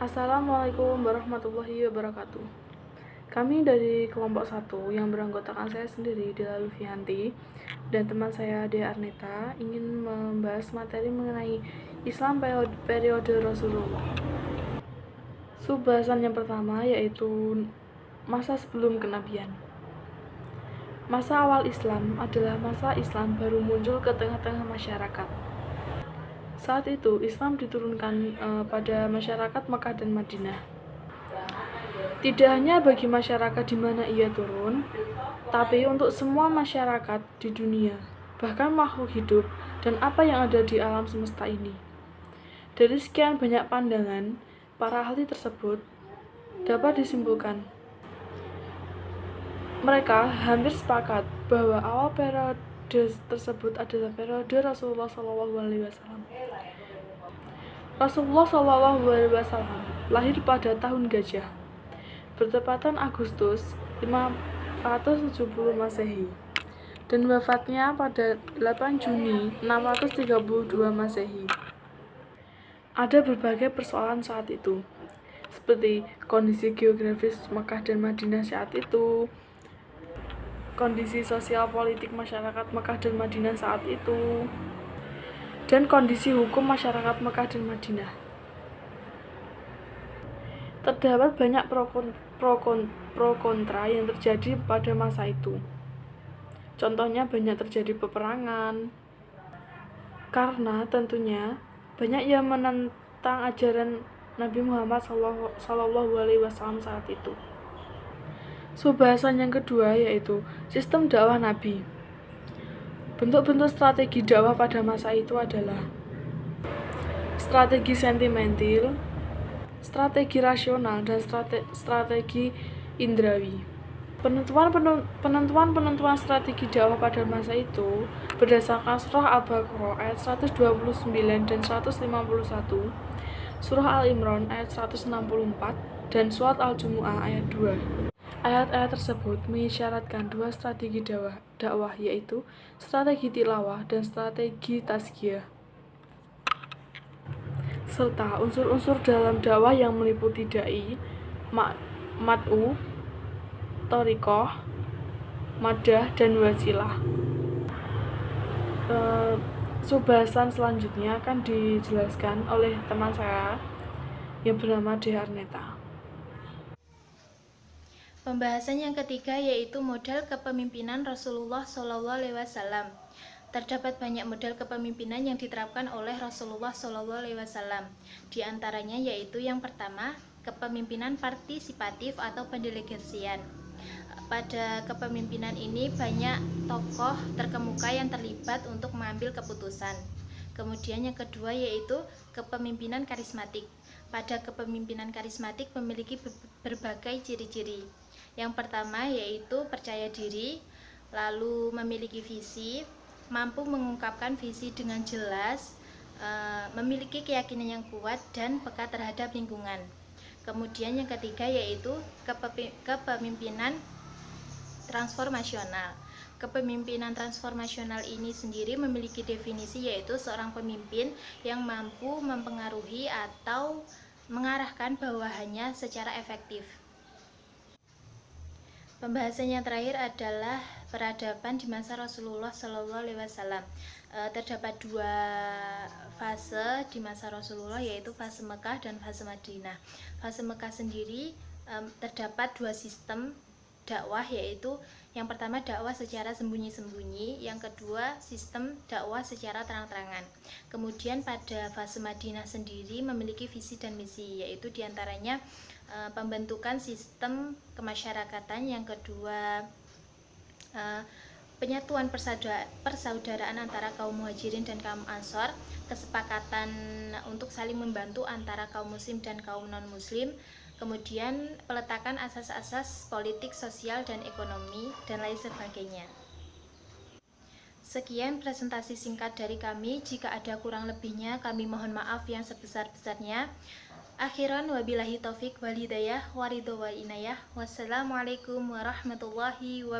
Assalamualaikum warahmatullahi wabarakatuh. Kami dari kelompok 1 yang beranggotakan saya sendiri, Dela Lufianti, dan teman saya, Dea Arneta, ingin membahas materi mengenai Islam periode Rasulullah. Subbahasan yang pertama yaitu masa sebelum kenabian. Masa awal Islam adalah masa Islam baru muncul ke tengah-tengah masyarakat. Saat itu Islam diturunkan pada masyarakat Makkah dan Madinah. Tidak hanya bagi masyarakat di mana ia turun, tapi untuk semua masyarakat di dunia, bahkan makhluk hidup dan apa yang ada di alam semesta ini. Dari sekian banyak pandangan para ahli tersebut, dapat disimpulkan mereka hampir sepakat bahwa awal periode tersebut adalah periode Rasulullah SAW. Rasulullah SAW lahir pada tahun Gajah, bertepatan Agustus 570 Masehi, dan wafatnya pada 8 Juni 632 Masehi. Ada berbagai persoalan saat itu, seperti kondisi geografis Mekah dan Madinah saat itu, kondisi sosial politik masyarakat Mekah dan Madinah saat itu, dan kondisi hukum masyarakat Mekah dan Madinah. Terdapat banyak pro kontra yang terjadi pada masa itu. Contohnya banyak terjadi peperangan, karena tentunya banyak yang menentang ajaran Nabi Muhammad SAW saat itu. Subbahasan yang kedua yaitu sistem dakwah Nabi. Bentuk-bentuk strategi dakwah pada masa itu adalah strategi sentimental, strategi rasional, dan strategi indrawi. Penentuan strategi dakwah pada masa itu berdasarkan surah Al-Baqarah ayat 129 dan 151, surah Al-Imran ayat 164, dan surat Al-Jumu'ah ayat 2. Ayat-ayat tersebut mengisyaratkan dua strategi dakwah, yaitu strategi tilawah dan strategi tazkiyah, serta unsur-unsur dalam dakwah yang meliputi dai, mad'u, thariqah, madah, dan wasilah. Subbahasan selanjutnya akan dijelaskan oleh teman saya yang bernama Dea Arneta. Pembahasan yang ketiga yaitu model kepemimpinan Rasulullah SAW. Terdapat banyak model kepemimpinan yang diterapkan oleh Rasulullah SAW. Di antaranya yaitu yang pertama, kepemimpinan partisipatif atau pendelegasian. Pada kepemimpinan ini banyak tokoh terkemuka yang terlibat untuk mengambil keputusan. Kemudian yang kedua yaitu kepemimpinan karismatik. Pada kepemimpinan karismatik memiliki berbagai ciri-ciri. Yang pertama yaitu percaya diri, lalu memiliki visi, mampu mengungkapkan visi dengan jelas, memiliki keyakinan yang kuat, dan peka terhadap lingkungan. Kemudian yang ketiga yaitu kepemimpinan transformasional. Kepemimpinan transformasional ini sendiri memiliki definisi yaitu seorang pemimpin yang mampu mempengaruhi atau mengarahkan bawahannya secara efektif. Pembahasan yang terakhir adalah peradaban di masa Rasulullah SAW. Terdapat dua fase di masa Rasulullah, yaitu fase Mekah dan fase Madinah. Fase Mekah sendiri terdapat dua sistem dakwah, yaitu yang pertama dakwah secara sembunyi-sembunyi, yang kedua sistem dakwah secara terang-terangan. Kemudian pada fase Madinah sendiri memiliki visi dan misi, yaitu diantaranya pembentukan sistem kemasyarakatan, yang kedua penyatuan persaudaraan antara kaum muhajirin dan kaum ansor, kesepakatan untuk saling membantu antara kaum muslim dan kaum non-muslim, kemudian peletakan asas-asas politik, sosial, dan ekonomi, dan lain sebagainya. Sekian presentasi singkat dari kami. Jika ada kurang lebihnya, kami mohon maaf yang sebesar-besarnya. Akhiran wabillahi taufik wal hidayah waridho wal inayah. Wassalamualaikum warahmatullahi wabarakatuh.